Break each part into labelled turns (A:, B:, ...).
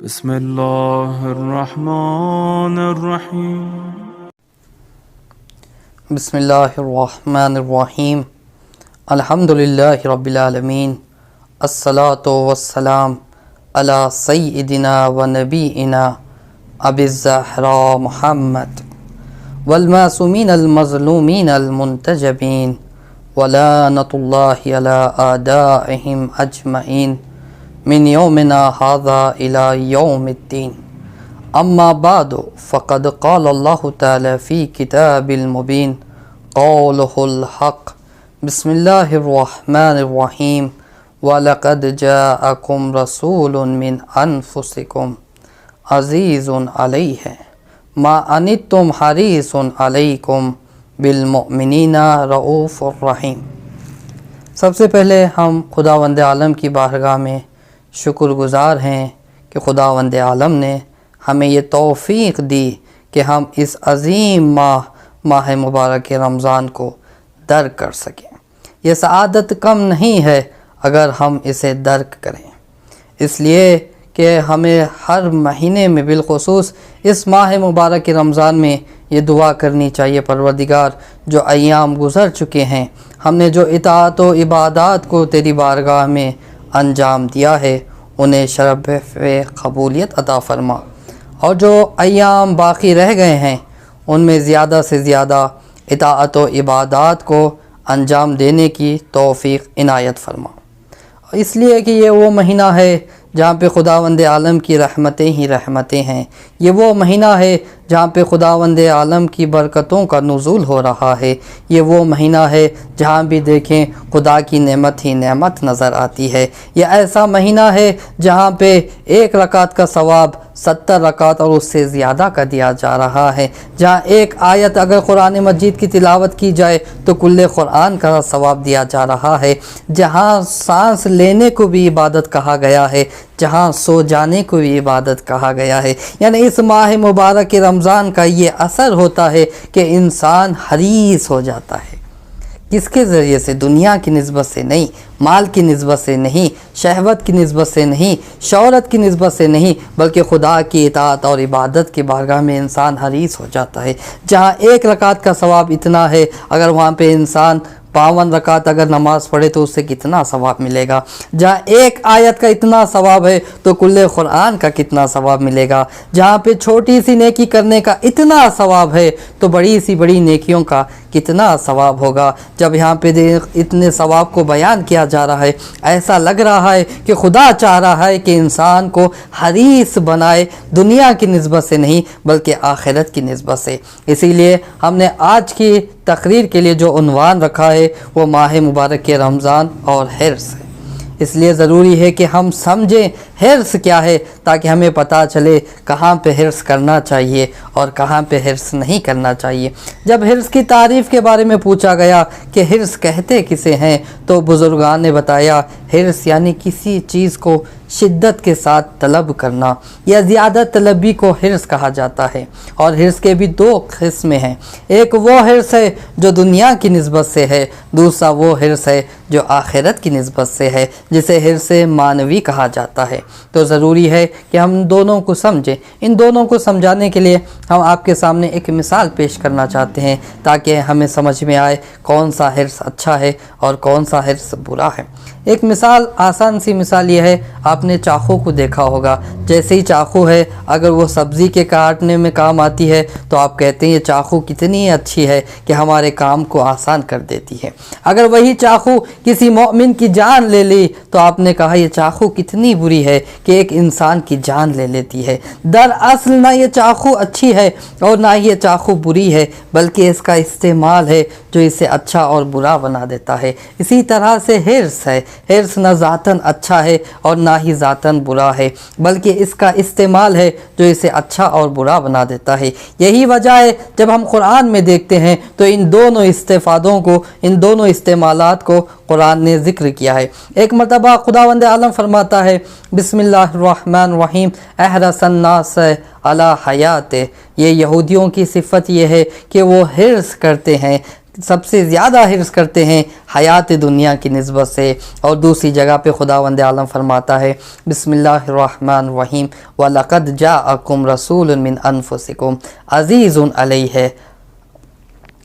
A: بسم الله الرحمن الرحيم.
B: بسم اللہ الرحمن الرحیم. الحمدللہ رب العالمین. الصلاۃ والسلام علی سیدنا و نبینا ابی الزہراء محمد والمعصومین المظلومین المنتجبین ولعنۃ اللہ علی اعدائہم اجمعین من یومنا ھذا الی یوم الدین. اما بعد فقد قال اللہ تعالی فی کتاب المبین قولہ الحق. بسم اللہ الرحمن الرحیم. وَلَقَدْ جَاءَكُمْ رَسُولٌ مِّنْ أَنفُسِكُمْ عَزِيزٌ عَلَيْهِ مَا عَنِتُّمْ حَرِيصٌ عَلَيْكُمْ بِالْمُؤْمِنِينَ رَءُوفٌ رَحِيمٌ. سب سے پہلے ہم خداوند عالم کی بارگاہ میں شکر گزار ہیں کہ خداوند عالم نے ہمیں یہ توفیق دی کہ ہم اس عظیم ماہ مبارک رمضان کو درک کر سکیں. یہ سعادت کم نہیں ہے اگر ہم اسے درک کریں، اس لیے کہ ہمیں ہر مہینے میں بالخصوص اس ماہ مبارک رمضان میں یہ دعا کرنی چاہیے، پروردگار جو ایام گزر چکے ہیں ہم نے جو اطاعت و عبادات کو تیری بارگاہ میں انجام دیا ہے انہیں شرف قبولیت عطا فرما، اور جو ایام باقی رہ گئے ہیں ان میں زیادہ سے زیادہ اطاعت و عبادات کو انجام دینے کی توفیق عنایت فرما. اس لیے کہ یہ وہ مہینہ ہے جہاں پہ خداوند عالم کی رحمتیں ہی رحمتیں ہیں. یہ وہ مہینہ ہے جہاں پہ خداوند عالم کی برکتوں کا نزول ہو رہا ہے. یہ وہ مہینہ ہے جہاں بھی دیکھیں خدا کی نعمت ہی نعمت نظر آتی ہے. یہ ایسا مہینہ ہے جہاں پہ ایک رکعت کا ثواب 70 رکعت اور اس سے زیادہ کا دیا جا رہا ہے. جہاں ایک آیت اگر قرآن مجید کی تلاوت کی جائے تو کل قرآن کا ثواب دیا جا رہا ہے. جہاں سانس لینے کو بھی عبادت کہا گیا ہے، جہاں سو جانے کو بھی عبادت کہا گیا ہے. یعنی اس ماہ مبارک رمضان کا یہ اثر ہوتا ہے کہ انسان حریص ہو جاتا ہے. کس کے ذریعے سے؟ دنیا کی نسبت سے نہیں، مال کی نسبت سے نہیں، شہوت کی نسبت سے نہیں، شہرت کی نسبت سے نہیں، بلکہ خدا کی اطاعت اور عبادت کی بارگاہ میں انسان حریص ہو جاتا ہے. جہاں ایک رکعت کا ثواب اتنا ہے، اگر وہاں پہ انسان 52 رکعت اگر نماز پڑھے تو اس سے کتنا ثواب ملے گا. جہاں ایک آیت کا اتنا ثواب ہے تو کل قرآن کا کتنا ثواب ملے گا. جہاں پہ چھوٹی سی نیکی کرنے کا اتنا ثواب ہے تو بڑی سی بڑی نیکیوں کا کتنا ثواب ہوگا. جب یہاں پہ اتنے ثواب کو بیان کیا جا رہا ہے ایسا لگ رہا ہے کہ خدا چاہ رہا ہے کہ انسان کو حریص بنائے، دنیا کی نسبت سے نہیں بلکہ آخرت کی نسبت سے. اسی لیے ہم نے آج کی تقریر کے لیے جو عنوان رکھا ہے وہ ماہ مبارک رمضان اور حرص ہے. اس لیے ضروری ہے کہ ہم سمجھیں حرص کیا ہے تاکہ ہمیں پتہ چلے کہاں پہ حرص کرنا چاہیے اور کہاں پہ حرص نہیں کرنا چاہیے. جب حرص کی تعریف کے بارے میں پوچھا گیا کہ حرص کہتے کسے ہیں تو بزرگان نے بتایا حرص یعنی کسی چیز کو شدت کے ساتھ طلب کرنا یا زیادہ طلبی کو حرص کہا جاتا ہے. اور حرص کے بھی دو قسمیں ہیں. ایک وہ حرص ہے جو دنیا کی نسبت سے ہے، دوسرا وہ حرص ہے جو آخرت کی نسبت سے ہے جسے حرص معنوی کہا جاتا ہے. تو ضروری ہے کہ ہم دونوں کو سمجھیں. ان دونوں کو سمجھانے کے لیے ہم آپ کے سامنے ایک مثال پیش کرنا چاہتے ہیں تاکہ ہمیں سمجھ میں آئے کون سا حرص اچھا ہے اور کون سا حرص برا ہے. ایک مثال، آسان سی مثال یہ ہے، آپ نے چاقو کو دیکھا ہوگا. جیسے ہی چاقو ہے اگر وہ سبزی کے کاٹنے میں کام آتی ہے تو آپ کہتے ہیں یہ چاقو کتنی اچھی ہے کہ ہمارے کام کو آسان کر دیتی ہے. اگر وہی چاقو کسی مومن کی جان لے لی تو آپ نے کہا یہ چاقو کتنی بری ہے کہ ایک انسان کی جان لے لیتی ہے. دراصل نہ یہ چاقو اچھی ہے اور نہ یہ چاقو بری ہے بلکہ اس کا استعمال ہے جو اسے اچھا اور برا بنا دیتا ہے. اسی طرح سے حرص ہے. حرص نہ ذاتاً اچھا ہے اور نہ ہی ذاتاً برا ہے بلکہ اس کا استعمال ہے جو اسے اچھا اور برا بنا دیتا ہے. یہی وجہ ہے جب ہم قرآن میں دیکھتے ہیں تو ان دونوں استفادوں کو، ان دونوں استعمالات کو قرآن نے ذکر کیا ہے. ایک مرتبہ خداوند عالم فرماتا ہے بسم اللہ الرحمن الرحیم احرص الناس علی حیات. یہ یہودیوں کی صفت یہ ہے کہ وہ حرص کرتے ہیں سب سے زیادہ حرص کرتے ہیں حیات دنیا کی نسبت سے۔ اور دوسری جگہ پہ خداوند عالم فرماتا ہے بسم اللہ الرحمن الرحیم وَلَقَدْ جَاءَكُمْ رَسُولٌ مِّنْ أَنفُسِكُمْ عَزِيزٌ عَلَيْهِ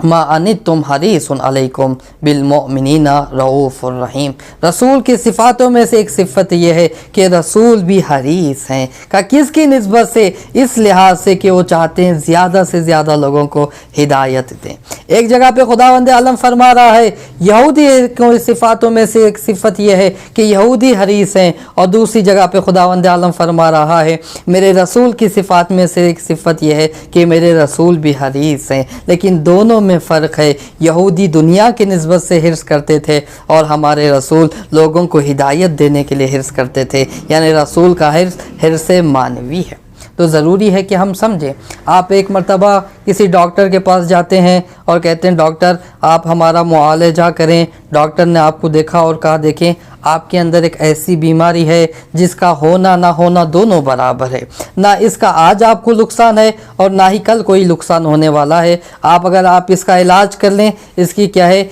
B: ما انتم حریص علیکم بالمؤمنین رؤوف الرحیم۔ رسول کی صفاتوں میں سے ایک صفت یہ ہے کہ رسول بھی حریص ہیں۔ کہ کس کی نسبت سے؟ اس لحاظ سے کہ وہ چاہتے ہیں زیادہ سے زیادہ لوگوں کو ہدایت دیں۔ ایک جگہ پہ خداوند عالم فرما رہا ہے یہودی کی صفاتوں میں سے ایک صفت یہ ہے کہ یہودی حریص ہیں، اور دوسری جگہ پہ خداوند عالم فرما رہا ہے میرے رسول کی صفات میں سے ایک صفت یہ ہے کہ میرے رسول بھی حریص ہیں۔ لیکن دونوں میں فرق ہے، یہودی دنیا کی نسبت سے حرص کرتے تھے اور ہمارے رسول لوگوں کو ہدایت دینے کے لیے حرص کرتے تھے، یعنی رسول کا حرص معنوی ہے۔ تو ضروری ہے کہ ہم سمجھیں۔ آپ ایک مرتبہ کسی ڈاکٹر کے پاس جاتے ہیں اور کہتے ہیں ڈاکٹر آپ ہمارا معالجہ کریں۔ ڈاکٹر نے آپ کو دیکھا اور کہا دیکھیں آپ کے اندر ایک ایسی بیماری ہے جس کا ہونا نہ ہونا دونوں برابر ہے، نہ اس کا آج آپ کو نقصان ہے اور نہ ہی کل کوئی نقصان ہونے والا ہے۔ اگر آپ اس کا علاج کر لیں اس کی کیا ہے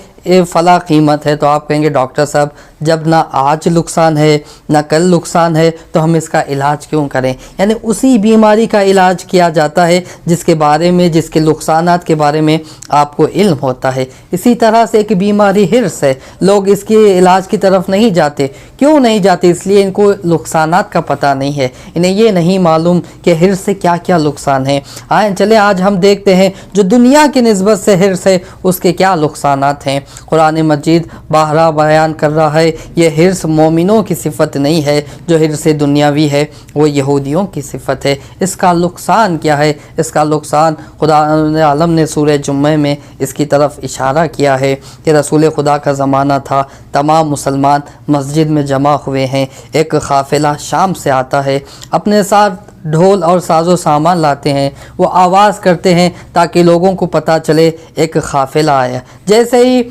B: فلاں قیمت ہے، تو آپ کہیں گے ڈاکٹر صاحب جب نہ آج نقصان ہے نہ کل نقصان ہے تو ہم اس کا علاج کیوں کریں؟ یعنی اسی بیماری کا علاج کیا جاتا ہے جس کے بارے میں، جس کے نقصانات کے بارے میں آپ کو علم ہوتا ہے۔ اسی طرح سے ایک بیماری حرص ہے، لوگ اس کے علاج کی طرف نہیں جاتے۔ کیوں نہیں جاتے؟ اس لیے ان کو نقصانات کا پتہ نہیں ہے، انہیں یہ نہیں معلوم کہ حرص سے کیا کیا نقصان ہے۔ آئیں چلیں آج ہم دیکھتے ہیں جو دنیا کی نسبت سے حرص ہے اس کے کیا نقصانات ہیں۔ قرآن مجید باہرا بیان کر رہا ہے یہ حرص مومنوں کی صفت نہیں ہے، جو حرص دنیاوی ہے وہ یہودیوں کی صفت ہے۔ اس کا نقصان کیا ہے؟ اس کا نقصان خدا عالم نے سورہ جمعہ میں اس کی طرف اشارہ کیا ہے کہ رسول خدا کا زمانہ تھا، تمام مسلمان مسجد میں جمع ہوئے ہیں، ایک قافلہ شام سے آتا ہے، اپنے ساتھ ڈھول اور ساز و سامان لاتے ہیں، وہ آواز کرتے ہیں تاکہ لوگوں کو پتہ چلے ایک قافلہ آیا۔ جیسے ہی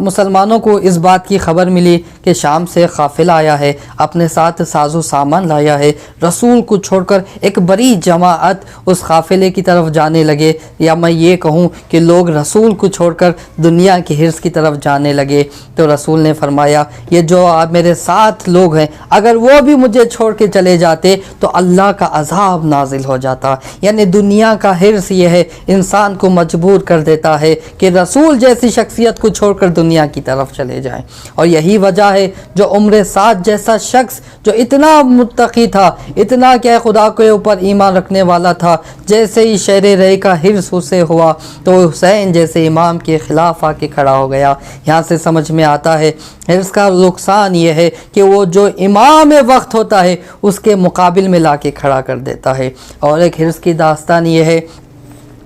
B: مسلمانوں کو اس بات کی خبر ملی کہ شام سے قافلہ آیا ہے، اپنے ساتھ ساز و سامان لایا ہے، رسول کو چھوڑ کر ایک بڑی جماعت اس قافلے کی طرف جانے لگے، یا میں یہ کہوں کہ لوگ رسول کو چھوڑ کر دنیا کی حرص کی طرف جانے لگے۔ تو رسول نے فرمایا یہ جو آپ میرے ساتھ لوگ ہیں اگر وہ بھی مجھے چھوڑ کے چلے جاتے تو اللہ کا عذاب نازل ہو جاتا۔ یعنی دنیا کا حرص یہ ہے انسان کو مجبور کر دیتا ہے کہ رسول جیسی شخصیت کو چھوڑ کر دنیا کی طرف چلے جائیں۔ اور یہی وجہ ہے جو عمر سعد جیسا شخص جو اتنا متقی تھا، اتنا کہ خدا کے اوپر ایمان رکھنے والا تھا، جیسے ہی شہر رے کا حرص اسے ہوا تو حسین جیسے امام کے خلاف آ کے کھڑا ہو گیا۔ یہاں سے سمجھ میں آتا ہے حرص کا نقصان یہ ہے کہ وہ جو امام وقت ہوتا ہے اس کے مقابل میں لا کے کھڑا کر دیتا ہے۔ اور ایک حرص کی داستان یہ ہے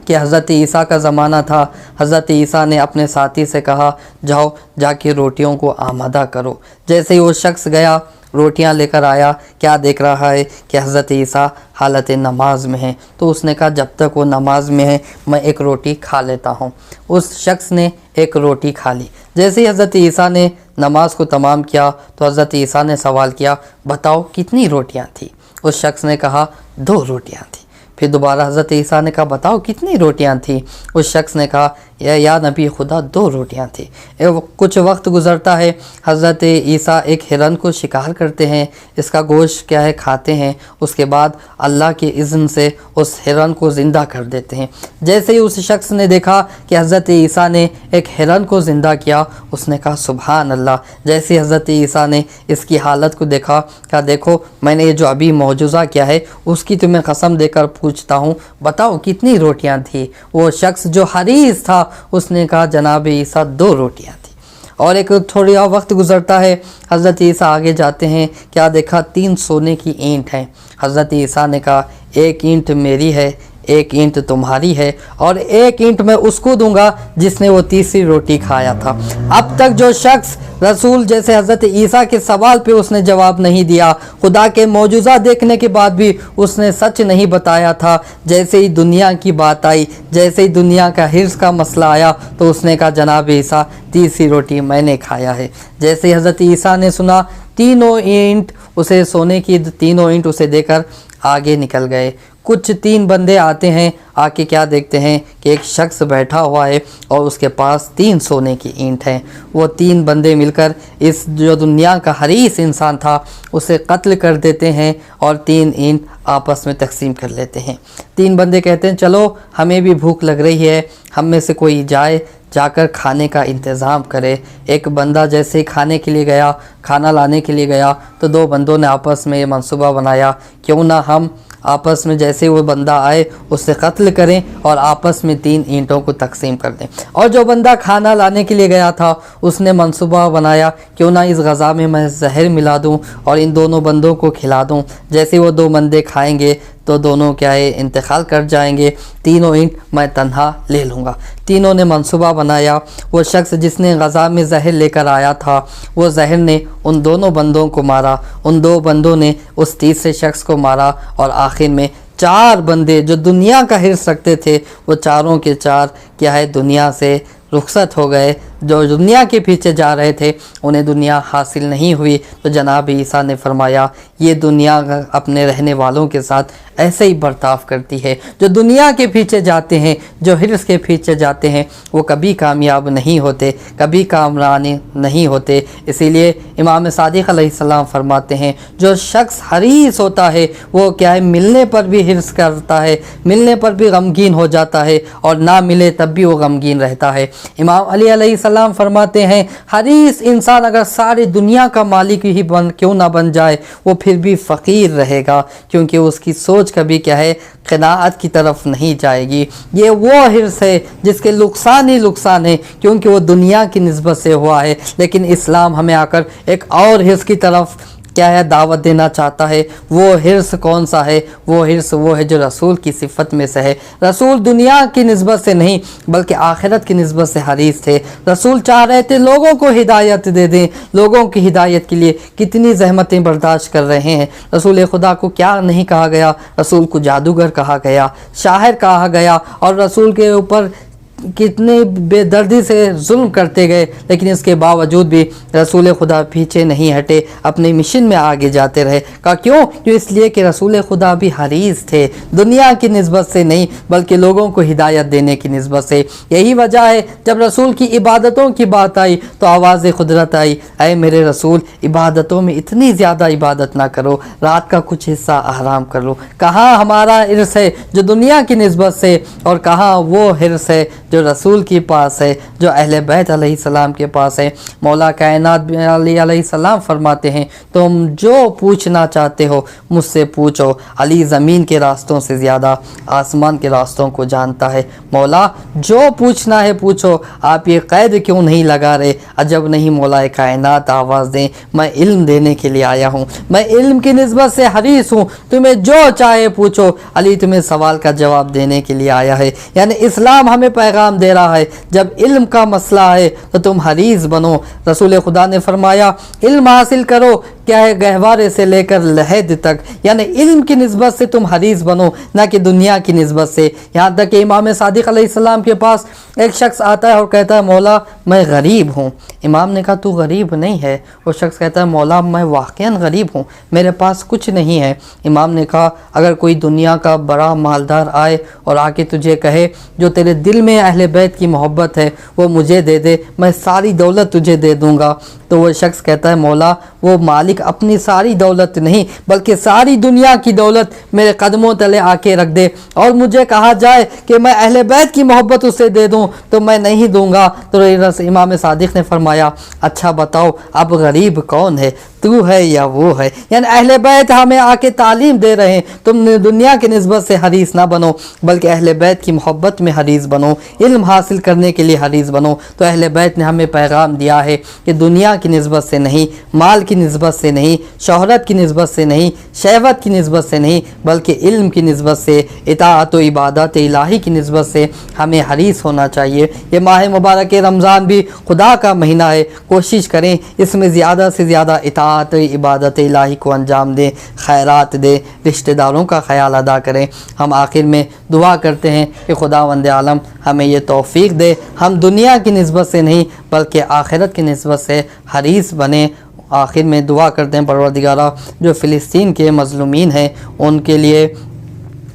B: کہ حضرت عیسیٰ کا زمانہ تھا، حضرت عیسیٰ نے اپنے ساتھی سے کہا جاؤ جا کے روٹیوں کو آمادہ کرو۔ جیسے ہی وہ شخص گیا روٹیاں لے کر آیا، کیا دیکھ رہا ہے کہ حضرت عیسیٰ حالت نماز میں ہیں، تو اس نے کہا جب تک وہ نماز میں ہیں میں ایک روٹی کھا لیتا ہوں۔ اس شخص نے ایک روٹی کھا لی۔ جیسے ہی حضرت عیسیٰ نے نماز کو تمام کیا تو حضرت عیسیٰ نے سوال کیا بتاؤ کتنی روٹیاں تھیں؟ اس شخص نے کہا 2 روٹیاں تھیں۔ پھر دوبارہ حضرت عیسیٰ نے کہا بتاؤ کتنی روٹیاں تھیں؟ اس شخص نے کہا یا نبی خدا 2 روٹیاں تھیں۔ کچھ وقت گزرتا ہے، حضرت عیسیٰ ایک ہرن کو شکار کرتے ہیں، اس کا گوشت کیا ہے کھاتے ہیں، اس کے بعد اللہ کے اذن سے اس ہرن کو زندہ کر دیتے ہیں۔ جیسے ہی اس شخص نے دیکھا کہ حضرت عیسیٰ نے ایک ہرن کو زندہ کیا، اس نے کہا سبحان اللہ۔ جیسے ہی حضرت عیسیٰ نے اس کی حالت کو دیکھا، کہا دیکھو میں نے یہ جو ابھی معجزہ کیا ہے اس کی تمہیں قسم دے کر پوچھتا ہوں بتاؤ کتنی روٹیاں تھیں؟ وہ شخص جو حریص تھا اس نے کہا جناب عیسیٰ 2 روٹیاں تھیں۔ اور ایک تھوڑا وقت گزرتا ہے، حضرت عیسیٰ آگے جاتے ہیں، کیا دیکھا 3 سونے کی اینٹ ہیں۔ حضرت عیسیٰ نے کہا 1 اینٹ میری ہے، 1 اینٹ تمہاری ہے، اور 1 اینٹ میں اس کو دوں گا جس نے وہ تیسری روٹی کھایا تھا۔ اب تک جو شخص رسول جیسے حضرت عیسیٰ کے سوال پہ اس نے جواب نہیں دیا، خدا کے معجزہ دیکھنے کے بعد بھی اس نے سچ نہیں بتایا تھا، جیسے ہی دنیا کی بات آئی، جیسے ہی دنیا کا حرص کا مسئلہ آیا تو اس نے کہا جناب عیسیٰ تیسری روٹی میں نے کھایا ہے۔ جیسے حضرت عیسیٰ نے سنا 3 اینٹ اسے سونے کی 3 اینٹ اسے دے کر آگے نکل گئے۔ کچھ 3 بندے آتے ہیں، آ کے کیا دیکھتے ہیں کہ ایک شخص بیٹھا ہوا ہے اور اس کے پاس 3 سونے کی اینٹ ہیں۔ وہ 3 بندے مل کر اس جو دنیا کا حریص انسان تھا اسے قتل کر دیتے ہیں اور 3 اینٹ آپس میں تقسیم کر لیتے ہیں۔ 3 بندے کہتے ہیں چلو ہمیں بھی بھوک لگ رہی ہے، ہم میں سے کوئی جا کر کھانے کا انتظام کرے۔ ایک بندہ جیسے کھانے کے لیے گیا، کھانا لانے کے لیے گیا، تو 2 بندوں نے آپس میں یہ منصوبہ بنایا کیوں نہ ہم آپس میں جیسے وہ بندہ آئے اسے قتل کریں اور آپس میں 3 اینٹوں کو تقسیم کر دیں۔ اور جو بندہ کھانا لانے کے لیے گیا تھا اس نے منصوبہ بنایا کیوں نہ اس غذا میں میں زہر ملا دوں اور ان دونوں بندوں کو کھلا دوں، جیسے وہ 2 بندے کھائیں گے تو دونوں کیا ہے انتقال کر جائیں گے، 3 اینٹ میں تنہا لے لوں گا۔ تینوں نے منصوبہ بنایا۔ وہ شخص جس نے غذا میں زہر لے کر آیا تھا وہ زہر نے ان دونوں بندوں کو مارا، ان 2 بندوں نے اس تیسرے شخص کو مارا، اور آخر میں 4 بندے جو دنیا کا حرص رکھتے تھے وہ چاروں کے 4 کیا ہے دنیا سے رخصت ہو گئے۔ جو دنیا کے پیچھے جا رہے تھے انہیں دنیا حاصل نہیں ہوئی۔ تو جناب عیسیٰ نے فرمایا یہ دنیا اپنے رہنے والوں کے ساتھ ایسے ہی برتاؤ کرتی ہے۔ جو دنیا کے پیچھے جاتے ہیں، جو حرص کے پیچھے جاتے ہیں، وہ کبھی کامیاب نہیں ہوتے، کبھی کامران نہیں ہوتے۔ اسی لیے امام صادق علیہ السلام فرماتے ہیں جو شخص حریص ہوتا ہے وہ کیا ہے ملنے پر بھی حرص کرتا ہے، ملنے پر بھی غمگین ہو جاتا ہے، اور نہ ملے تب بھی وہ غمگین رہتا ہے۔ امام علی علیہ السلام فرماتے ہیں حریص انسان اگر ساری دنیا کا مالک ہی کیوں نہ بن جائے وہ پھر بھی فقیر رہے گا، کیونکہ اس کی سوچ کبھی کیا ہے قناعت کی طرف نہیں جائے گی۔ یہ وہ حرص ہے جس کے نقصان ہی نقصان ہے، کیونکہ وہ دنیا کی نسبت سے ہوا ہے۔ لیکن اسلام ہمیں آ کر ایک اور حرص کی طرف کیا ہے دعوت دینا چاہتا ہے۔ وہ حرص کون سا ہے؟ وہ حرص وہ ہے جو رسول کی صفت میں سے ہے۔ رسول دنیا کی نسبت سے نہیں بلکہ آخرت کی نسبت سے حریص تھے۔ رسول چاہ رہے تھے لوگوں کو ہدایت دے دیں، لوگوں کی ہدایت کے لیے کتنی زحمتیں برداشت کر رہے ہیں۔ رسول خدا کو کیا نہیں کہا گیا؟ رسول کو جادوگر کہا گیا، شاعر کہا گیا، اور رسول کے اوپر کتنے بے دردی سے ظلم کرتے گئے، لیکن اس کے باوجود بھی رسول خدا پیچھے نہیں ہٹے، اپنے مشن میں آگے جاتے رہے۔ کہا کیوں؟ اس لیے کہ رسول خدا بھی حریص تھے، دنیا کی نسبت سے نہیں بلکہ لوگوں کو ہدایت دینے کی نسبت سے۔ یہی وجہ ہے جب رسول کی عبادتوں کی بات آئی تو آواز قدرت آئی، اے میرے رسول عبادتوں میں اتنی زیادہ عبادت نہ کرو، رات کا کچھ حصہ آرام کر لو۔ کہاں ہمارا حرص ہے جو دنیا کی نسبت سے، اور کہاں وہ حرص ہے جو رسول کے پاس ہے، جو اہل بیت علیہ السلام کے پاس ہے۔ مولا کائنات علی علیہ السلام فرماتے ہیں تم جو پوچھنا چاہتے ہو مجھ سے پوچھو، علی زمین کے راستوں سے زیادہ آسمان کے راستوں کو جانتا ہے۔ مولا جو پوچھنا ہے پوچھو، آپ یہ قید کیوں نہیں لگا رہے؟ عجب نہیں مولا کائنات آواز دیں، میں علم دینے کے لیے آیا ہوں، میں علم کی نسبت سے حریص ہوں، تمہیں جو چاہے پوچھو، علی تمہیں سوال کا جواب دینے کے لیے آیا ہے۔ یعنی اسلام ہمیں پیغام دے رہا ہے جب علم کا مسئلہ ہے تو تم حریص بنو۔ رسول خدا نے فرمایا علم حاصل کرو، کیا ہے گہوارے سے لے کر لحد تک، یعنی علم کی نسبت سے تم حریص بنو، نہ کہ دنیا کی نسبت سے۔ یہاں تک کہ امام صادق علیہ السلام کے پاس ایک شخص آتا ہے اور کہتا ہے مولا میں غریب ہوں۔ امام نے کہا تو غریب نہیں ہے۔ وہ شخص کہتا ہے مولا میں واقعاً غریب ہوں، میرے پاس کچھ نہیں ہے۔ امام نے کہا اگر کوئی دنیا کا بڑا مالدار آئے اور آ کے تجھے کہے جو تیرے دل میں اہل بیت کی محبت ہے وہ مجھے دے دے، میں ساری دولت تجھے دے دوں گا، تو وہ شخص کہتا ہے مولا وہ مالک اپنی ساری دولت نہیں بلکہ ساری دنیا کی دولت میرے قدموں تلے آ کے رکھ دے، اور مجھے کہا جائے کہ میں اہل بیت کی محبت اسے دے دوں تو میں نہیں دوں گا۔ تو امام صادق نے فرمایا اچھا بتاؤ اب غریب کون ہے، تو ہے یا وہ ہے؟ یعنی اہل بیت ہمیں آ کے تعلیم دے رہے ہیں تم دنیا کی نسبت سے حریص نہ بنو بلکہ اہل بیت کی محبت میں حریص بنو، علم حاصل کرنے کے لیے حریص بنو۔ تو اہل بیت نے ہمیں پیغام دیا ہے کہ دنیا کی نسبت سے نہیں، مال کی نسبت سے نہیں، شہرت کی نسبت سے نہیں، شہوت کی نسبت سے نہیں بلکہ علم کی نسبت سے، اطاعت و عبادت الہی کی نسبت سے ہمیں حریص ہونا چاہیے۔ یہ ماہ مبارک رمضان بھی خدا کا مہینہ ہے، کوشش کریں اس میں زیادہ سے زیادہ اطاعت عبادت الہی کو انجام دیں، خیرات دیں، رشتہ داروں کا خیال ادا کریں۔ ہم آخر میں دعا کرتے ہیں کہ خداوند عالم ہمیں یہ توفیق دے ہم دنیا کی نسبت سے نہیں بلکہ آخرت کی نسبت سے حریص بنیں۔ آخر میں دعا کرتے ہیں پروردگارہ جو فلسطین کے مظلومین ہیں ان کے لیے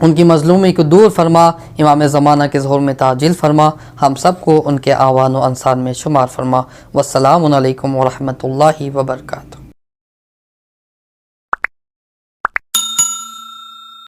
B: ان کی مظلومی کو دور فرما، امام زمانہ کے ظہور میں تعجیل فرما، ہم سب کو ان کے اعوان و انصار میں شمار فرما۔ والسلام علیکم ورحمۃ اللہ وبرکاتہ۔